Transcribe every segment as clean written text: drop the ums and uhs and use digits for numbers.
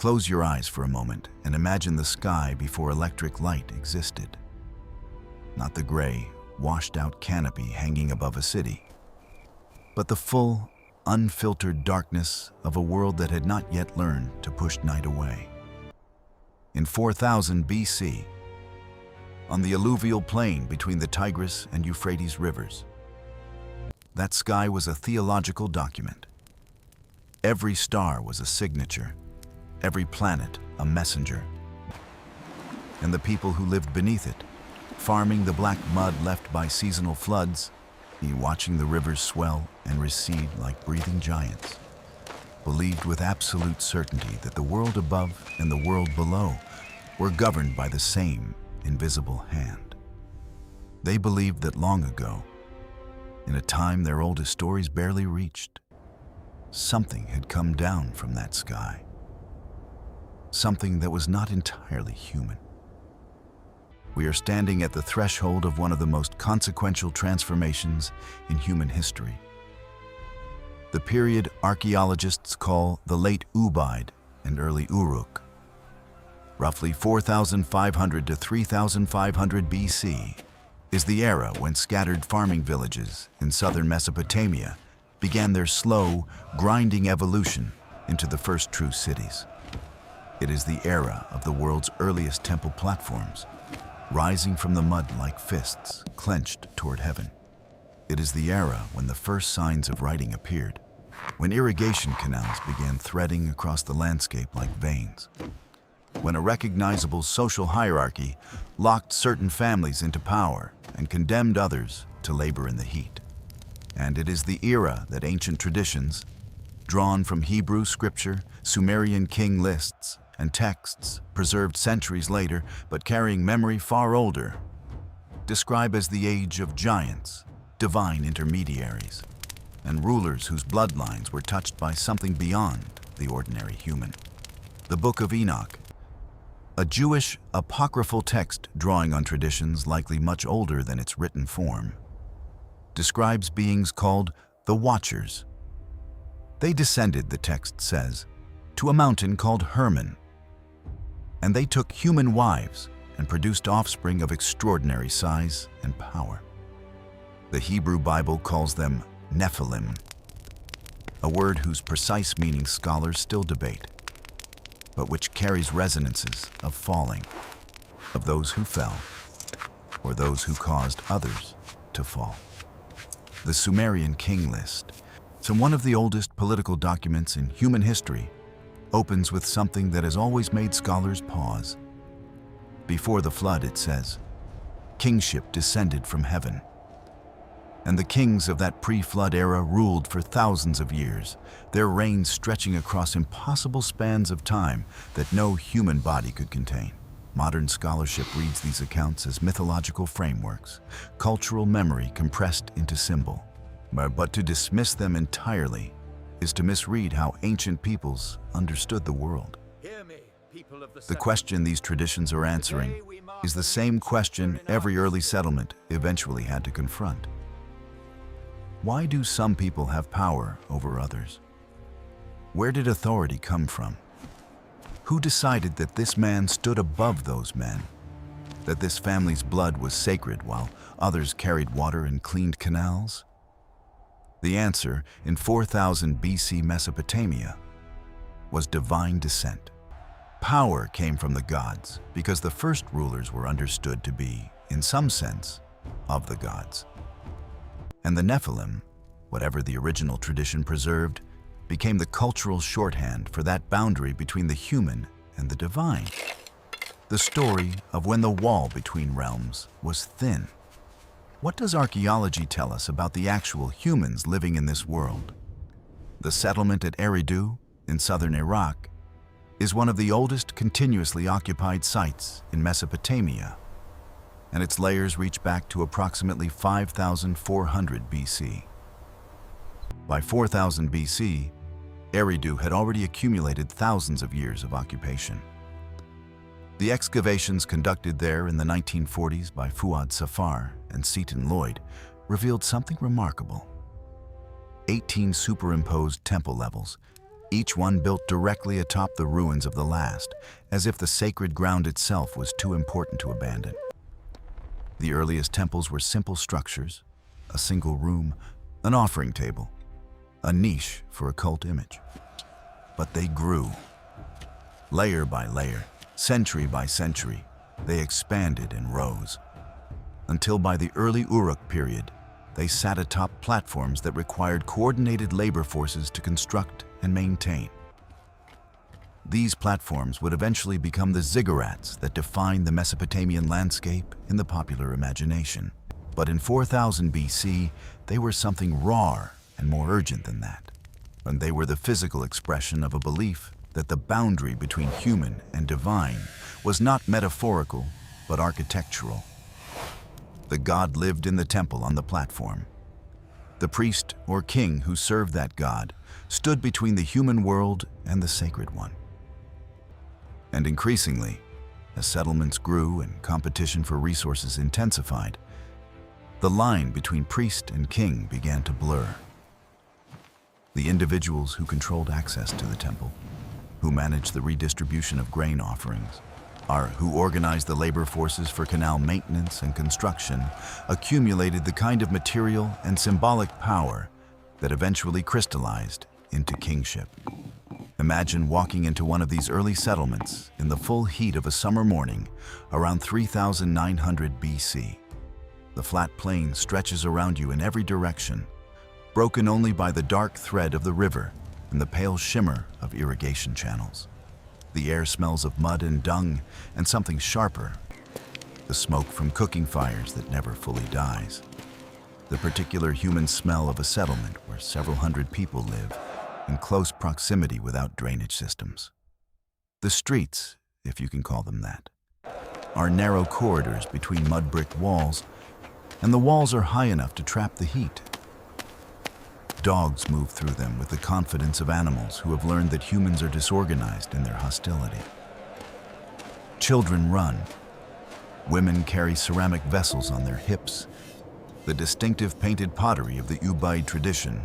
Close your eyes for a moment and imagine the sky before electric light existed. Not the gray, washed-out canopy hanging above a city, but the full, unfiltered darkness of a world that had not yet learned to push night away. In 4000 BC, on the alluvial plain between the Tigris and Euphrates rivers, that sky was a theological document. Every star was a signature, every planet a messenger. And the people who lived beneath it, farming the black mud left by seasonal floods, watching the rivers swell and recede like breathing giants, believed with absolute certainty that the world above and the world below were governed by the same invisible hand. They believed that long ago, in a time their oldest stories barely reached, something had come down from that sky. Something that was not entirely human. We are standing at the threshold of one of the most consequential transformations in human history. The period archaeologists call the Late Ubaid and Early Uruk. Roughly 4,500 to 3,500 BC is the era when scattered farming villages in southern Mesopotamia began their slow, grinding evolution into the first true cities. It is the era of the world's earliest temple platforms, rising from the mud like fists clenched toward heaven. It is the era when the first signs of writing appeared, when irrigation canals began threading across the landscape like veins, when a recognizable social hierarchy locked certain families into power and condemned others to labor in the heat. And it is the era that ancient traditions, drawn from Hebrew scripture, Sumerian king lists, and texts preserved centuries later but carrying memory far older, describe as the age of giants, divine intermediaries, and rulers whose bloodlines were touched by something beyond the ordinary human. The Book of Enoch, a Jewish apocryphal text drawing on traditions likely much older than its written form, describes beings called the Watchers. They descended, the text says, to a mountain called Hermon, and they took human wives and produced offspring of extraordinary size and power. The Hebrew Bible calls them Nephilim, a word whose precise meaning scholars still debate, but which carries resonances of falling, of those who fell, or those who caused others to fall. The Sumerian king list, one of the oldest political documents in human history, opens with something that has always made scholars pause. Before the flood, it says, kingship descended from heaven. And the kings of that pre-flood era ruled for thousands of years, their reigns stretching across impossible spans of time that no human body could contain. Modern scholarship reads these accounts as mythological frameworks, cultural memory compressed into symbol. But to dismiss them entirely is to misread how ancient peoples understood the world. The question these traditions are answering is the same question every early settlement eventually had to confront. Why do some people have power over others? Where did authority come from? Who decided that this man stood above those men? That this family's blood was sacred while others carried water and cleaned canals? The answer, in 4000 BC Mesopotamia, was divine descent. Power came from the gods because the first rulers were understood to be, in some sense, of the gods. And the Nephilim, whatever the original tradition preserved, became the cultural shorthand for that boundary between the human and the divine. The story of when the wall between realms was thin. What does archaeology tell us about the actual humans living in this world? The settlement at Eridu, in southern Iraq, is one of the oldest continuously occupied sites in Mesopotamia, and its layers reach back to approximately 5,400 BC. By 4000 BC, Eridu had already accumulated thousands of years of occupation. The excavations conducted there in the 1940s by Fuad Safar and Seton Lloyd revealed something remarkable. 18 superimposed temple levels, each one built directly atop the ruins of the last, as if the sacred ground itself was too important to abandon. The earliest temples were simple structures, a single room, an offering table, a niche for a cult image. But they grew. Layer by layer, century by century, they expanded and rose. Until by the early Uruk period, they sat atop platforms that required coordinated labor forces to construct and maintain. These platforms would eventually become the ziggurats that define the Mesopotamian landscape in the popular imagination. But in 4000 BC, they were something rawer and more urgent than that. And they were the physical expression of a belief that the boundary between human and divine was not metaphorical, but architectural. The god lived in the temple on the platform. The priest or king who served that god stood between the human world and the sacred one. And increasingly, as settlements grew and competition for resources intensified, the line between priest and king began to blur. The individuals who controlled access to the temple, who managed the redistribution of grain offerings, who organized the labor forces for canal maintenance and construction, accumulated the kind of material and symbolic power that eventually crystallized into kingship. Imagine walking into one of these early settlements in the full heat of a summer morning around 3900 BC. The flat plain stretches around you in every direction, broken only by the dark thread of the river and the pale shimmer of irrigation channels. The air smells of mud and dung and something sharper, the smoke from cooking fires that never fully dies. The particular human smell of a settlement where several hundred people live in close proximity without drainage systems. The streets, if you can call them that, are narrow corridors between mud brick walls, and the walls are high enough to trap the heat. Dogs move through them with the confidence of animals who have learned that humans are disorganized in their hostility. Children run. Women carry ceramic vessels on their hips, the distinctive painted pottery of the Ubaid tradition,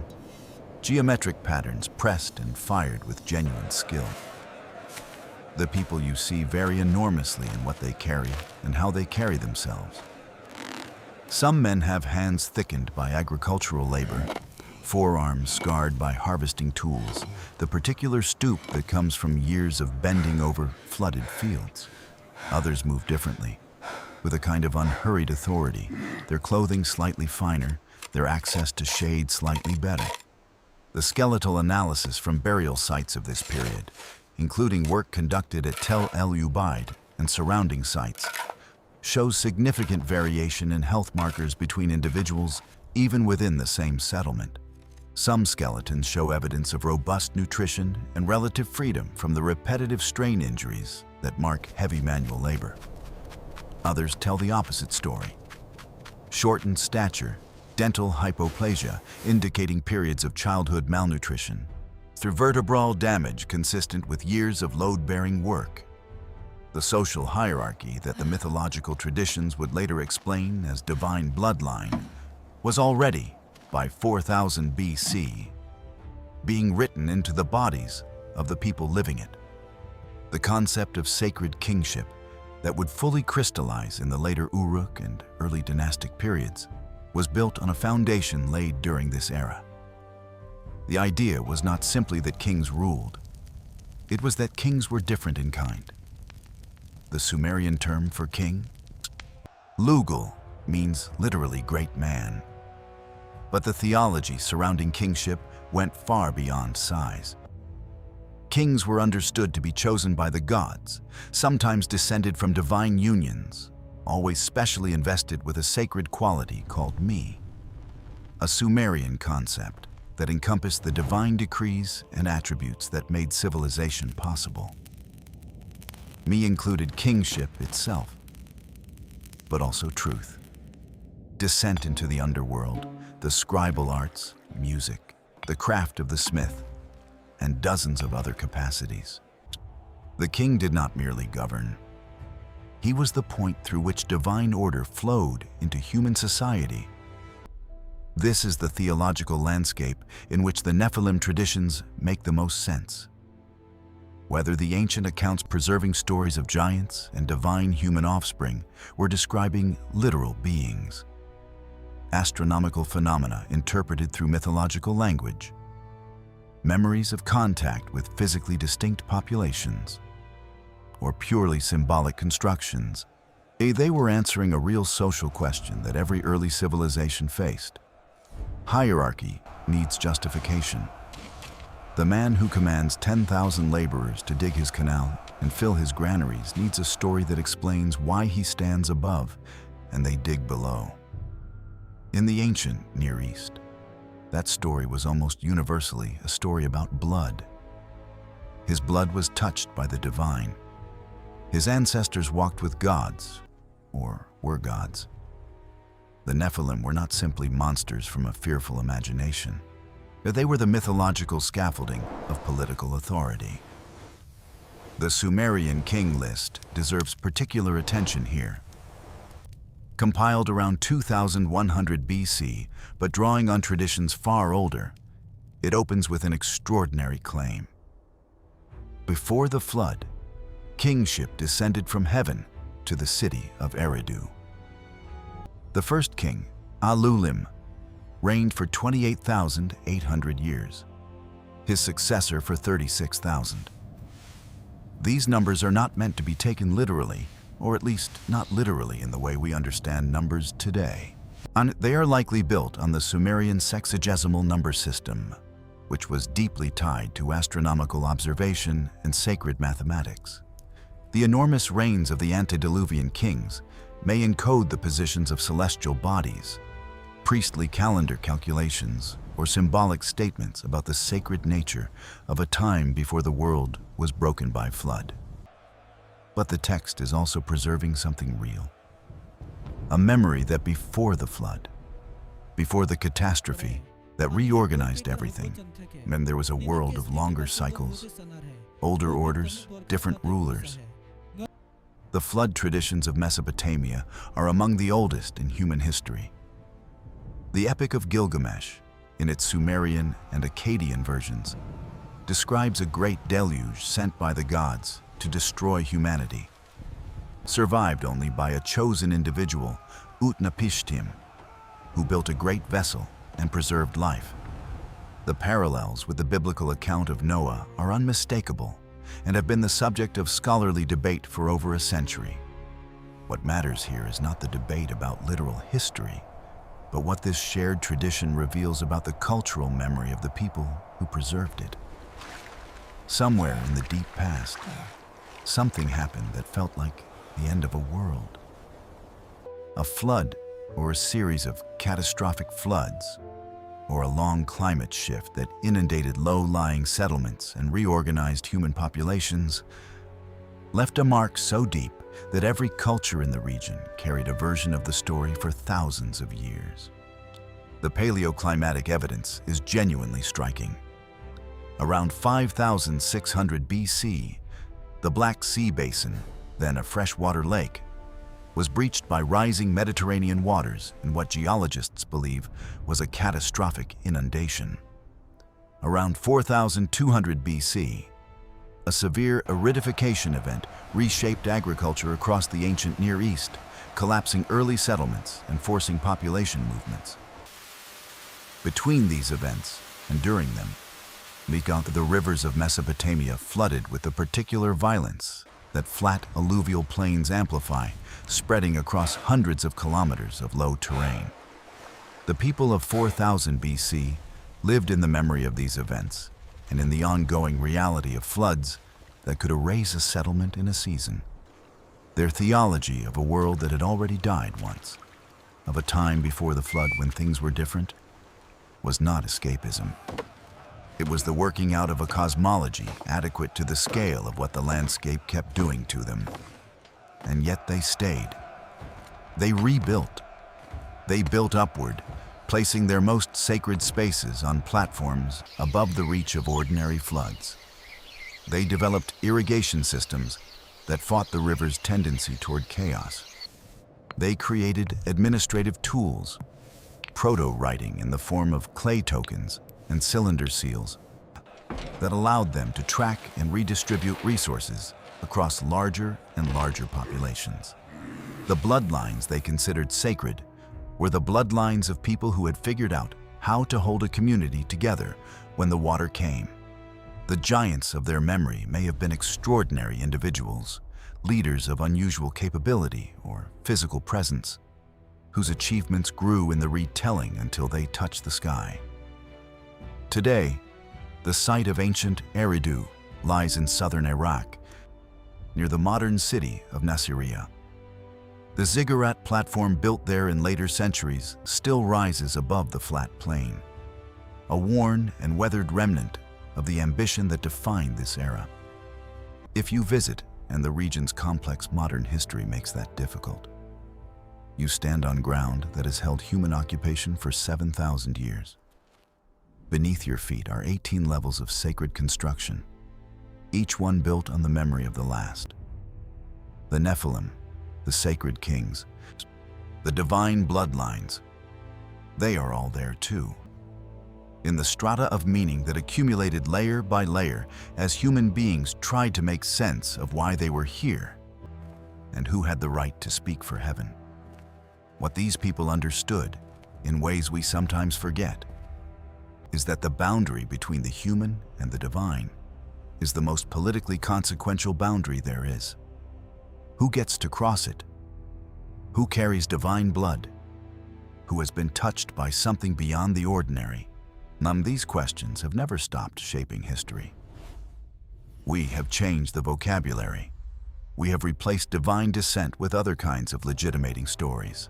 geometric patterns pressed and fired with genuine skill. The people you see vary enormously in what they carry and how they carry themselves. Some men have hands thickened by agricultural labor, forearms scarred by harvesting tools, the particular stoop that comes from years of bending over flooded fields. Others move differently, with a kind of unhurried authority, their clothing slightly finer, their access to shade slightly better. The skeletal analysis from burial sites of this period, including work conducted at Tel El Ubaid and surrounding sites, shows significant variation in health markers between individuals even within the same settlement. Some skeletons show evidence of robust nutrition and relative freedom from the repetitive strain injuries that mark heavy manual labor. Others tell the opposite story. Shortened stature, dental hypoplasia indicating periods of childhood malnutrition, through vertebral damage consistent with years of load-bearing work. The social hierarchy that the mythological traditions would later explain as divine bloodline was already, by 4000 BC, being written into the bodies of the people living it. The concept of sacred kingship that would fully crystallize in the later Uruk and early dynastic periods was built on a foundation laid during this era. The idea was not simply that kings ruled. It was that kings were different in kind. The Sumerian term for king, Lugal, means literally great man. But the theology surrounding kingship went far beyond size. Kings were understood to be chosen by the gods, sometimes descended from divine unions, always specially invested with a sacred quality called Mi, a Sumerian concept that encompassed the divine decrees and attributes that made civilization possible. Mi included kingship itself, but also truth, descent into the underworld, the scribal arts, music, the craft of the smith, and dozens of other capacities. The king did not merely govern. He was the point through which divine order flowed into human society. This is the theological landscape in which the Nephilim traditions make the most sense. Whether the ancient accounts preserving stories of giants and divine human offspring were describing literal beings, astronomical phenomena interpreted through mythological language, memories of contact with physically distinct populations, or purely symbolic constructions, they were answering a real social question that every early civilization faced. Hierarchy needs justification. The man who commands 10,000 laborers to dig his canal and fill his granaries needs a story that explains why he stands above and they dig below. In the ancient Near East, that story was almost universally a story about blood. His blood was touched by the divine. His ancestors walked with gods, or were gods. The Nephilim were not simply monsters from a fearful imagination. They were the mythological scaffolding of political authority. The Sumerian king list deserves particular attention here. Compiled around 2100 BC, but drawing on traditions far older, it opens with an extraordinary claim. Before the flood, kingship descended from heaven to the city of Eridu. The first king, Alulim, reigned for 28,800 years, his successor for 36,000. These numbers are not meant to be taken literally, or at least not literally in the way we understand numbers today. They are likely built on the Sumerian sexagesimal number system, which was deeply tied to astronomical observation and sacred mathematics. The enormous reigns of the antediluvian kings may encode the positions of celestial bodies, priestly calendar calculations, or symbolic statements about the sacred nature of a time before the world was broken by flood. But the text is also preserving something real. A memory that before the flood, before the catastrophe that reorganized everything, and there was a world of longer cycles, older orders, different rulers. The flood traditions of Mesopotamia are among the oldest in human history. The Epic of Gilgamesh, in its Sumerian and Akkadian versions, describes a great deluge sent by the gods to destroy humanity, survived only by a chosen individual, Utnapishtim, who built a great vessel and preserved life. The parallels with the biblical account of Noah are unmistakable and have been the subject of scholarly debate for over a century. What matters here is not the debate about literal history, but what this shared tradition reveals about the cultural memory of the people who preserved it. Somewhere in the deep past, something happened that felt like the end of a world. A flood, or a series of catastrophic floods, or a long climate shift that inundated low-lying settlements and reorganized human populations, left a mark so deep that every culture in the region carried a version of the story for thousands of years. The paleoclimatic evidence is genuinely striking. Around 5,600 BC, the Black Sea Basin, then a freshwater lake, was breached by rising Mediterranean waters in what geologists believe was a catastrophic inundation. Around 4,200 BC, a severe aridification event reshaped agriculture across the ancient Near East, collapsing early settlements and forcing population movements. Between these events and during them, the rivers of Mesopotamia flooded with a particular violence that flat alluvial plains amplify, spreading across hundreds of kilometers of low terrain. The people of 4000 BC lived in the memory of these events and in the ongoing reality of floods that could erase a settlement in a season. Their theology of a world that had already died once, of a time before the flood when things were different, was not escapism. It was the working out of a cosmology adequate to the scale of what the landscape kept doing to them. And yet they stayed. They rebuilt. They built upward, placing their most sacred spaces on platforms above the reach of ordinary floods. They developed irrigation systems that fought the river's tendency toward chaos. They created administrative tools proto-writing in the form of clay tokens and cylinder seals that allowed them to track and redistribute resources across larger and larger populations. The bloodlines they considered sacred were the bloodlines of people who had figured out how to hold a community together when the water came. The giants of their memory may have been extraordinary individuals, leaders of unusual capability or physical presence, whose achievements grew in the retelling until they touched the sky. Today, the site of ancient Eridu lies in southern Iraq, near the modern city of Nasiriyah. The ziggurat platform built there in later centuries still rises above the flat plain, a worn and weathered remnant of the ambition that defined this era. If you visit, and the region's complex modern history makes that difficult, you stand on ground that has held human occupation for 7,000 years. Beneath your feet are 18 levels of sacred construction, each one built on the memory of the last. The Nephilim, the sacred kings, the divine bloodlines, they are all there too. In the strata of meaning that accumulated layer by layer as human beings tried to make sense of why they were here and who had the right to speak for heaven. What these people understood, in ways we sometimes forget, is that the boundary between the human and the divine is the most politically consequential boundary there is. Who gets to cross it? Who carries divine blood? Who has been touched by something beyond the ordinary? These questions have never stopped shaping history. We have changed the vocabulary. We have replaced divine descent with other kinds of legitimating stories.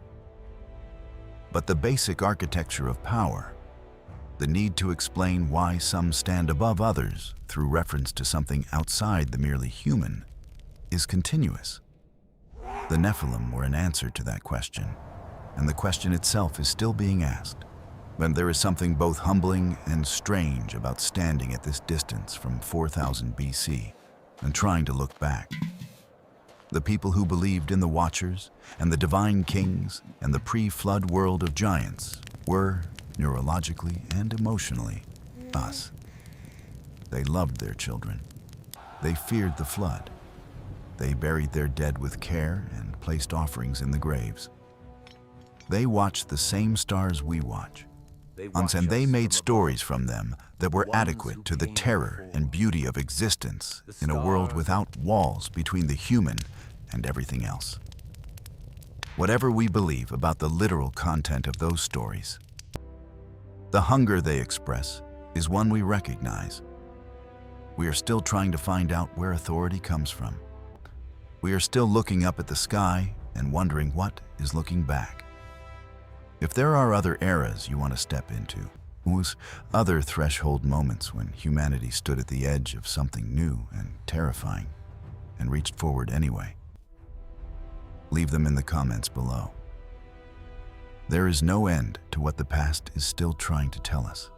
But the basic architecture of power, the need to explain why some stand above others through reference to something outside the merely human, is continuous. The Nephilim were an answer to that question, and the question itself is still being asked. But there is something both humbling and strange about standing at this distance from 4000 BC and trying to look back. The people who believed in the Watchers and the divine kings and the pre-flood world of giants were, neurologically and emotionally, us. They loved their children. They feared the flood. They buried their dead with care and placed offerings in the graves. They watched the same stars we watch, and they made stories from them that were adequate to the terror and beauty of existence in a world without walls between the human and everything else. Whatever we believe about the literal content of those stories, the hunger they express is one we recognize. We are still trying to find out where authority comes from. We are still looking up at the sky and wondering what is looking back. If there are other eras you want to step into, those other threshold moments when humanity stood at the edge of something new and terrifying and reached forward anyway, leave them in the comments below. There is no end to what the past is still trying to tell us.